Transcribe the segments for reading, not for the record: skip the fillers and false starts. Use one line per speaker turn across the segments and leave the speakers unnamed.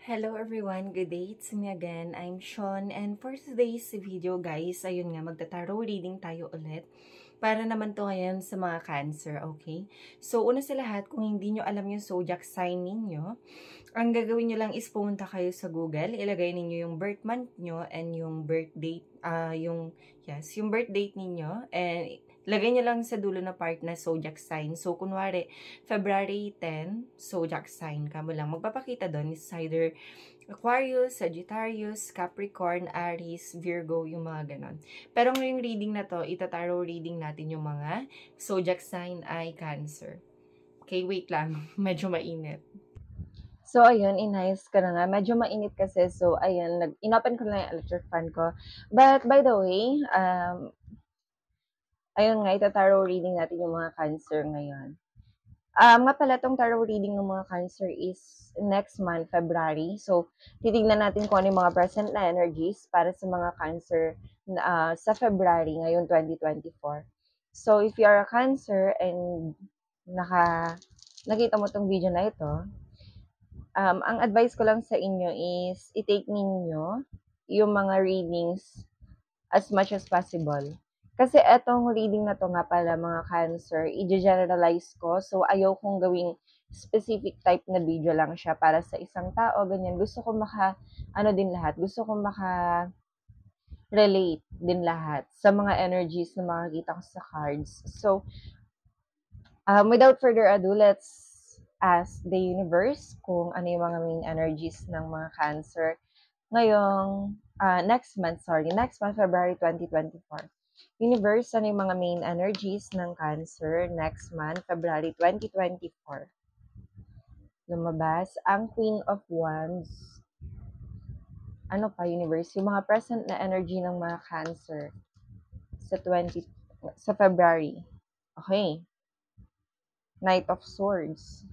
Hello everyone, good day, it's me again, I'm Sean, and for today's video guys, ayun nga, magta-tarot reading tayo ulit. Para naman to ngayon sa mga Cancer, okay? So, una sa lahat, kung hindi nyo alam yung zodiac sign ninyo, ang gagawin nyo lang is pumunta kayo sa Google, ilagay ninyo yung birth month nyo and yung birth date, yung birth date ninyo, and lagay nyo lang sa dulo na part na zodiac sign. So, kunwari, February 10, zodiac sign ka mo lang. Magpapakita doon is either Aquarius, Sagittarius, Capricorn, Aries, Virgo, yung mga ganon. Pero ngayong reading na to, ita-tarot reading natin yung mga zodiac sign ay Cancer. Okay, wait lang. Medyo mainit. So, ayun, inayos ko na nga. Medyo mainit kasi. So, ayun, inopen ko na yung electric fan ko. But, by the way, ayun nga, ita-tarot reading natin yung mga Cancer ngayon. Nga pala, itong tarot reading ng mga Cancer is next month, February. So, titignan natin kung ano yung mga present na energies para sa mga Cancer sa February, ngayon 2024. So, if you are a Cancer and nakita mo itong video na ito, ang advice ko lang sa inyo is i-take ninyo yung mga readings as much as possible. Kasi etong reading na to nga pala mga Cancer, i-generalize ko. So, ayaw kong gawing specific type na video lang siya para sa isang tao, ganyan. Gusto ko gusto ko relate din lahat sa mga energies na makikita ko sa cards. So, without further ado, let's ask the universe kung ano yung mga main energies ng mga Cancer ngayong next month, February 2024. Universe, ano yung mga main energies ng Cancer next month, February 2024? Lumabas ang Queen of Wands. Ano pa, Universe? Yung mga present na energy ng mga Cancer sa February. Okay. Knight of Swords.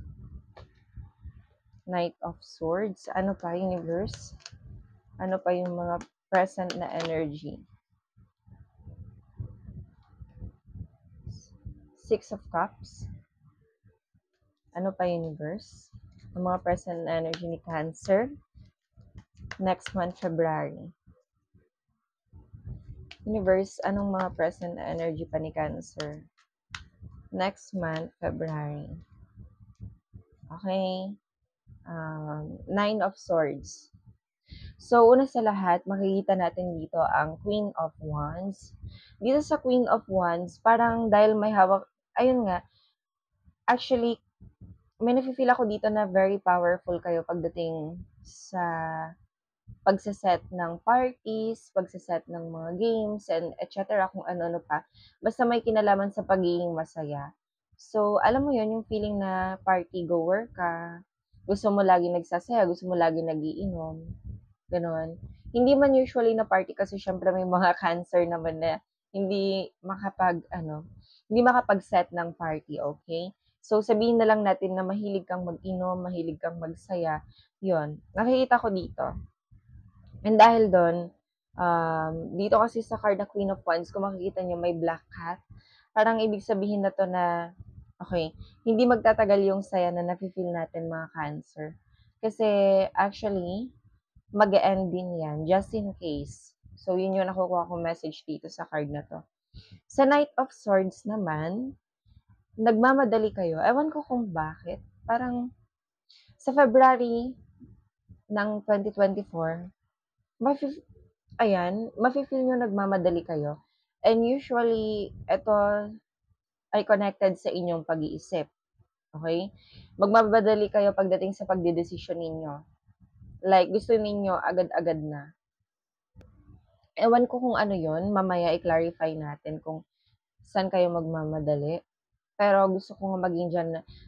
Knight of Swords. Ano pa, Universe? Ano pa yung mga present na energy? Six of Cups. Ano pa, Universe? Ang mga present na energy ni Cancer next month, February. Universe, anong mga present na energy pa ni Cancer next month, February? Okay. Nine of Swords. So, una sa lahat, makikita natin dito ang Queen of Wands. Dito sa Queen of Wands, parang dahil may hawak, ayun nga, actually, may nafe-feel ako dito na very powerful kayo pagdating sa pagsaset ng parties, pagsaset ng mga games, and etc. kung ano-ano pa. Basta may kinalaman sa pagiging masaya. So, alam mo yon yung feeling na party goer ka, gusto mo lagi nagsasaya, gusto mo lagi nagiinom, ganon. Hindi man usually na party kasi syempre may mga Cancer naman na hindi hindi makapag-set ng party, okay? So, sabihin na lang natin na mahilig kang mag-inom, mahilig kang magsaya, yon. Nakikita ko dito. And dahil doon, dito kasi sa card na Queen of Wands, kung makikita nyo may black cat, parang ibig sabihin na to na, okay, hindi magtatagal yung saya na nafe-feel natin mga Cancer. Kasi actually, mag-e-end din yan, just in case. So, yun yung nakukuha kong message dito sa card na to. Sa Knight of Swords naman, nagmamadali kayo. Ewan ko kung bakit. Parang, sa February ng 2024, mafe-feel nyo nagmamadali kayo. And usually, ito ay connected sa inyong pag-iisip. Okay? Magmamadali kayo pagdating sa pagdedesisyon ninyo. Like, gusto ninyo agad-agad na. Ewan ko kung ano yon, mamaya i-clarify natin kung saan kayo magmamadali. Pero gusto ko nga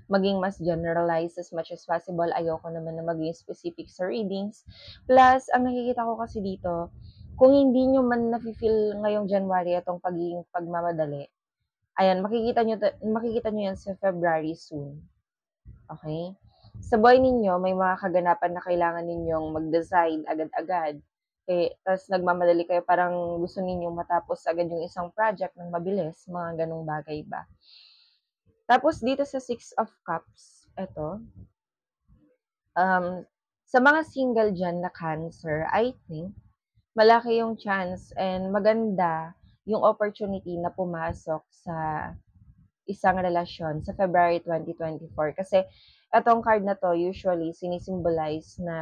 maging mas generalized as much as possible. Ayoko naman na maging specific sa readings. Plus, ang nakikita ko kasi dito, kung hindi nyo man nafe-feel ngayong January itong pagiging pagmamadali, ayan, makikita nyo yan sa February soon. Okay? Sa buhay ninyo, may mga kaganapan na kailangan ninyong mag-decide agad-agad. Tapos nagmamadali kayo, parang gusto ninyong matapos agad yung isang project ng mabilis, mga ganong bagay ba. Tapos dito sa Six of Cups, eto, Sa mga single diyan na Cancer, I think malaki yung chance and maganda yung opportunity na pumasok sa isang relasyon sa February 2024. Kasi etong card na 'to usually sinisimbolize na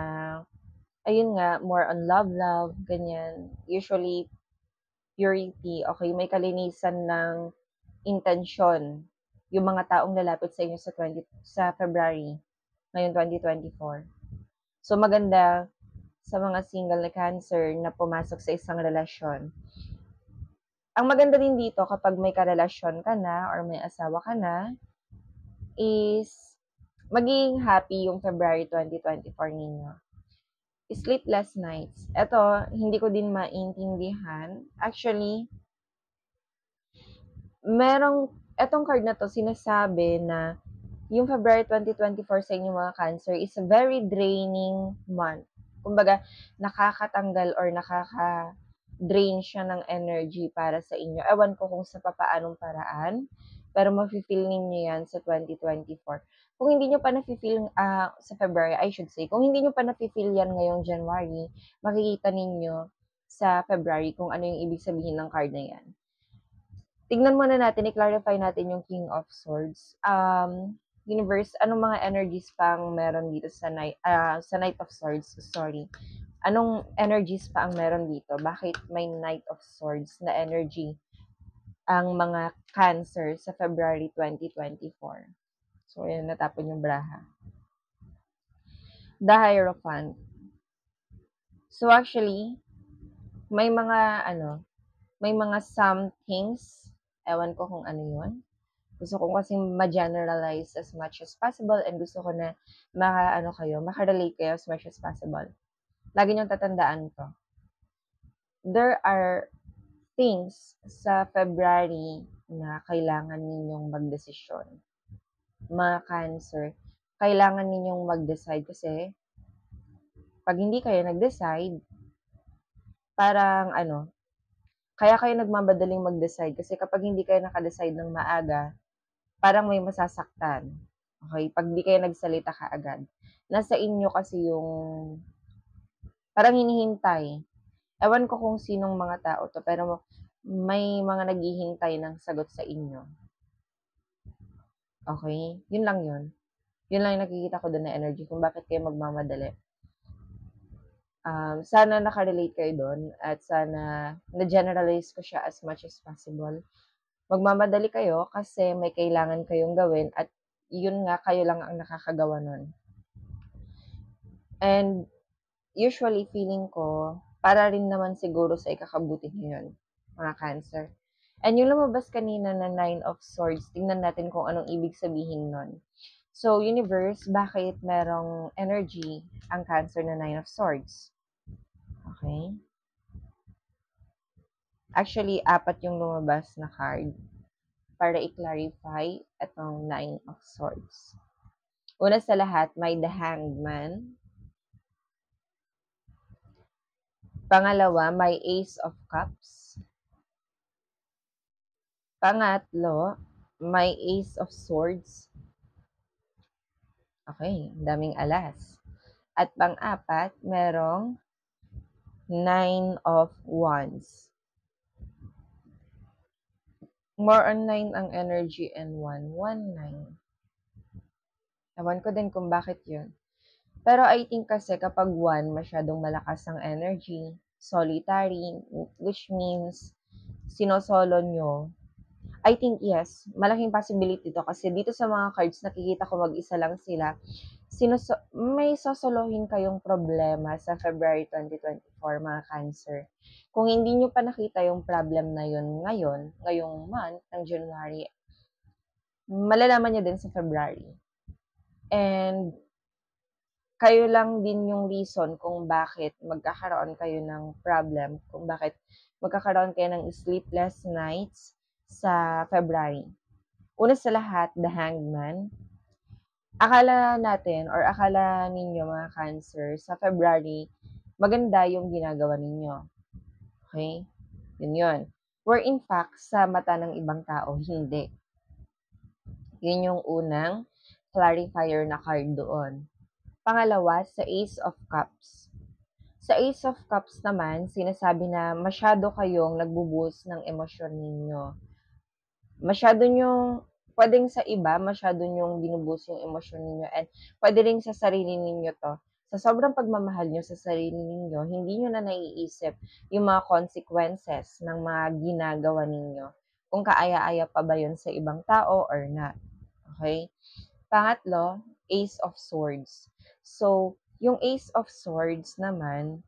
ayun nga, more on love, ganyan. Usually purity, okay, may kalinisan ng intensyon yung mga taong lalapit sa inyo sa February, ngayong 2024. So maganda sa mga single na Cancer na pumasok sa isang relasyon. Ang maganda din dito kapag may karelasyon ka na or may asawa ka na is magiging happy yung February 2024 ninyo. Sleepless nights. Eto, hindi ko din maintindihan. Actually, etong card na to sinasabi na yung February 2024 sa inyong mga Cancer is a very draining month. Kumbaga, nakakatanggal or nakaka-drain siya ng energy para sa inyo. Ewan ko kung sa papaanong paraan, pero mafe-feel ninyo yan sa 2024. Kung hindi nyo pa nafe-feel sa February, I should say, kung hindi nyo pa nafe-feel yan ngayong January, makikita ninyo sa February kung ano yung ibig sabihin ng card na yan. Tignan muna natin, i-clarify natin yung King of Swords. Universe, anong mga energies pang meron dito sa Knight of Swords, sorry. Anong energies pa ang meron dito? Bakit may Knight of Swords na energy ang mga Cancer sa February 2024? So, ayan, natapon yung braha. The Hierophant. So, actually, may mga somethings, ewan ko kung ano yun. Gusto ko kasing ma-generalize as much as possible and gusto ko na makarelate kayo as much as possible. Lagi niyong tatandaan to. There are things sa February na kailangan ninyong magdesisyon. Mga Cancer, kailangan ninyong mag-decide kasi pag hindi kayo nag-decide, parang kaya kayo nagmamadaling mag-decide kasi kapag hindi kayo naka-decide ng maaga, parang may masasaktan. Okay? Pag di kayo nagsalita kaagad. Nasa inyo kasi yung parang hinihintay. Ewan ko kung sinong mga tao to, pero may mga naghihintay ng sagot sa inyo. Okay? Yun lang yun. Yun lang yung nakikita ko doon na energy kung bakit kayo magmamadali. Sana nakarelate kayo doon at sana na-generalize ko siya as much as possible. Magmamadali kayo kasi may kailangan kayong gawin at yun nga, kayo lang ang nakakagawa nun. And usually, feeling ko, para rin naman siguro sa ikakabuti nyo yun, mga Cancer. And yung lumabas kanina na Nine of Swords, tingnan natin kung anong ibig sabihin nun. So, Universe, bakit merong energy ang Cancer na Nine of Swords? Okay? Actually, 4 yung lumabas na card para i-clarify itong Nine of Swords. Una sa lahat, may The Hangman. Pangalawa, may Ace of Cups. Pangatlo, may Ace of Swords. Okay, daming alas. At pang-apat, merong Nine of Wands. More on 9 ang energy and 1. 1, 9. Ewan ko din kung bakit yun. Pero I think kasi kapag 1, masyadong malakas ang energy, solitary, which means sinosolo nyo. I think yes, malaking possibility to kasi dito sa mga cards nakikita ko mag-isa lang sila. May sosolohin kayong problema sa February 2024, mga Cancer. Kung hindi nyo pa nakita yung problem na yun ngayong month ng January, malalaman nyo din sa February. And kayo lang din yung reason kung bakit magkakaroon kayo ng problem, kung bakit magkakaroon kayo ng sleepless nights sa February. Una sa lahat, The Hangman. Akala natin or akala ninyo mga Cancer, sa February, maganda yung ginagawa ninyo. Okay? Yun. Where in fact, sa mata ng ibang tao, hindi. Yun yung unang clarifier na card doon. Pangalawa, sa Ace of Cups. Sa Ace of Cups naman, sinasabi na masyado kayong nagbubuhos ng emosyon ninyo. Masyado nyong, pwedeng sa iba, masyado nyong binubuhos yung emosyon ninyo and pwede rin sa sarili ninyo to. Sa sobrang pagmamahal nyo sa sarili ninyo, hindi nyo na naiisip yung mga consequences ng mga ginagawa ninyo. Kung kaaya-aya pa ba yun sa ibang tao or not. Okay? Pangatlo, Ace of Swords. So, yung Ace of Swords naman,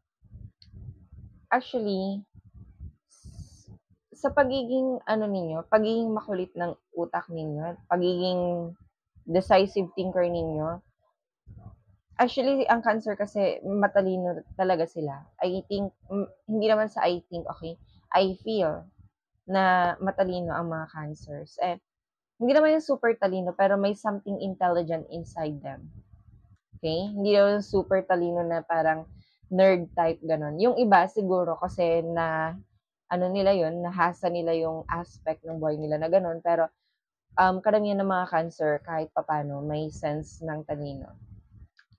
actually, sa pagiging ano ninyo, pagiging makulit ng utak ninyo, pagiging decisive thinker ninyo, actually, ang Cancer kasi matalino talaga sila. I think, hindi naman sa I think, okay? I feel na matalino ang mga Cancers. Eh, hindi naman yung super talino, pero may something intelligent inside them. Okay? Hindi naman super talino na parang nerd type, ganon. Yung iba, siguro, kasi na ano nila yon, nahasa nila yung aspect ng buhay nila na ganun. Pero karamihan ng mga Cancer, kahit papano, may sense ng talino.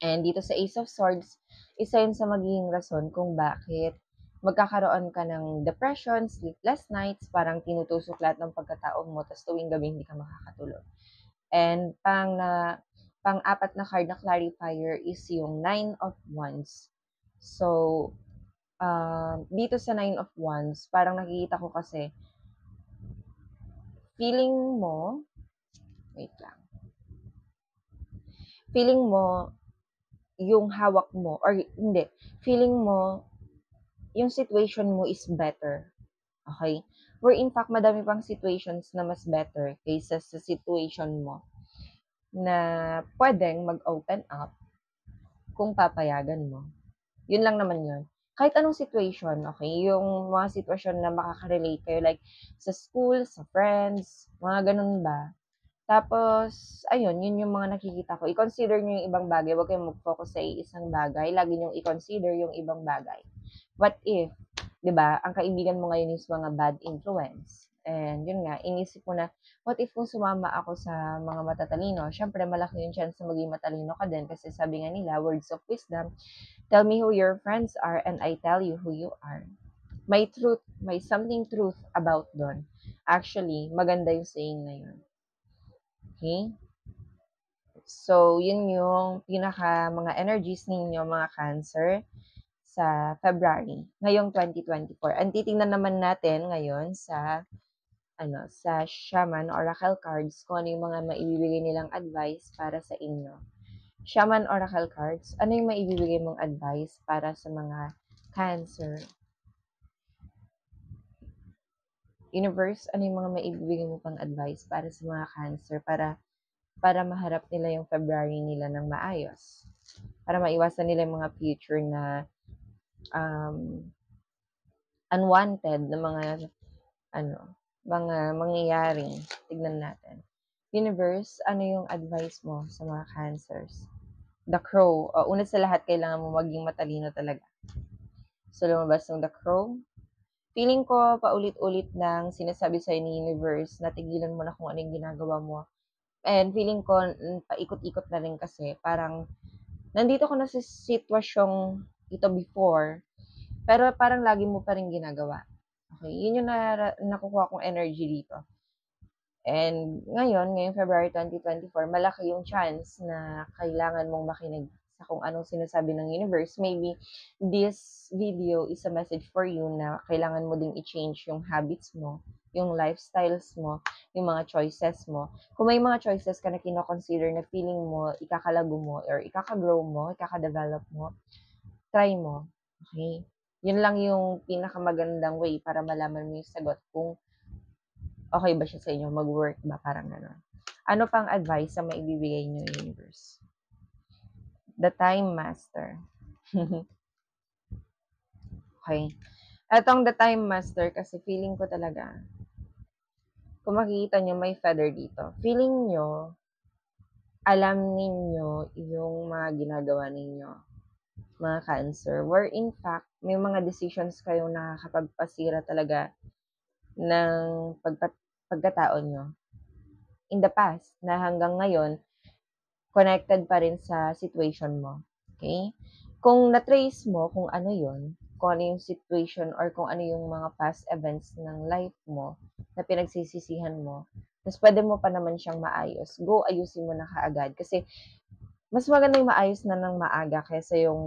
And dito sa Ace of Swords, isa yun sa magiging rason kung bakit magkakaroon ka ng depression, sleepless nights, parang tinutusok lahat ng pagkatao mo, tapos tuwing gabi hindi ka makakatulog. And pang-apat na card na clarifier is yung Nine of Wands. So, dito sa Nine of Wands, parang nakikita ko kasi, feeling mo, wait lang, feeling mo, yung hawak mo, or hindi, feeling mo, yung situation mo is better. Okay? Where in fact, madami pang situations na mas better kaysa sa situation mo na pwedeng mag-open up kung papayagan mo. Yun lang naman yun. Kahit anong situation, okay? Yung mga sitwasyon na makaka-relate kayo, like sa school, sa friends, mga ganun ba? Tapos, ayun, yun yung mga nakikita ko. I-consider nyo yung ibang bagay. Huwag kayong mag-focus sa isang bagay. Lagi nyo i-consider yung ibang bagay. What if, di ba, ang kaibigan mo ngayon is mga bad influence? And yun nga, inisip mo na, what if kung sumama ako sa mga matatalino? Siyempre, malaki yung chance na maging matalino ka din kasi sabi nga nila, words of wisdom, tell me who your friends are and I tell you who you are. May truth, may something truth about doon. Actually, maganda yung saying na yun. Okay? So, yun yung pinaka mga energies ninyo, mga Cancer, sa February, ngayong 2024. Ang titingnan naman natin ngayon sa sa Shaman Oracle cards kung ano yung mga maibibigay nilang advice para sa inyo. Shaman Oracle cards, ano yung maibibigay mong advice para sa mga Cancer? Universe, ano yung mga maibibigay mo pang advice para sa mga Cancer para maharap nila yung February nila ng maayos? Para maiwasan nila yung mga future na unwanted na mga mangyayaring. Tignan natin. Universe, ano yung advice mo sa mga Cancers? The Crow. Una sa lahat, kailangan mo maging matalino talaga. So, lumabas ng The Crow. Feeling ko, paulit-ulit nang sinasabi sa'yo ni Universe na tigilan mo na kung ano yung ginagawa mo. And feeling ko, paikot-ikot na rin kasi. Parang, nandito ko na sa sitwasyong ito before, pero parang lagi mo pa rin ginagawa. Okay, yun yung nakukuha kong energy dito. And ngayong February 2024, malaki yung chance na kailangan mong makinig sa kung anong sinasabi ng universe. Maybe this video is a message for you na kailangan mo ding i-change yung habits mo, yung lifestyles mo, yung mga choices mo. Kung may mga choices ka na kino-consider na feeling mo, ikakalago mo, or ikaka-grow mo, ikaka-develop mo, try mo. Okay? Yun lang yung pinakamagandang way para malaman mo yung sagot kung okay ba siya sa inyo, mag-work ba, parang gano'n. Ano pang advice na maibibigay niyo, universe? The Time Master. Okay. Etong The Time Master, kasi feeling ko talaga, kung makikita nyo, may feather dito. Feeling nyo, alam ninyo yung mga ginagawa ninyo, mga Cancer. Where in fact, may mga decisions kayong nakakapagpasira talaga ng pagkatao nyo in the past na hanggang ngayon, connected pa rin sa situation mo. Okay? Kung na-trace mo kung ano yon, kung ano yung situation or kung ano yung mga past events ng life mo na pinagsisisihan mo, tapos pwede mo pa naman siyang maayos, go ayusin mo na kaagad. Kasi mas maganda yung maayos na ng maaga kaysa yung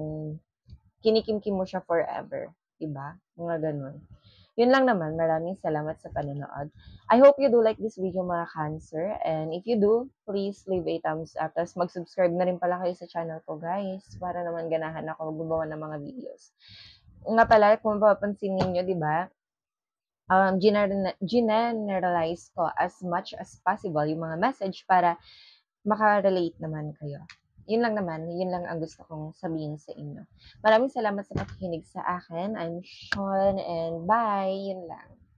kinikimkim mo siya forever. Diba? Mga ganun. Yun lang naman. Maraming salamat sa panonood. I hope you do like this video mga Cancer. And if you do, please leave a thumbs up. Tapos mag-subscribe na rin pala kayo sa channel ko, guys. Para naman ganahan ako gumawa ng mga videos. Nga pala, kung mapapansin ninyo, di ba, generalize ko as much as possible yung mga message para maka-relate naman kayo. Yun lang naman, yun lang ang gusto kong sabihin sa inyo. Maraming salamat sa pakikinig sa akin. I'm Sean and bye! Yun lang.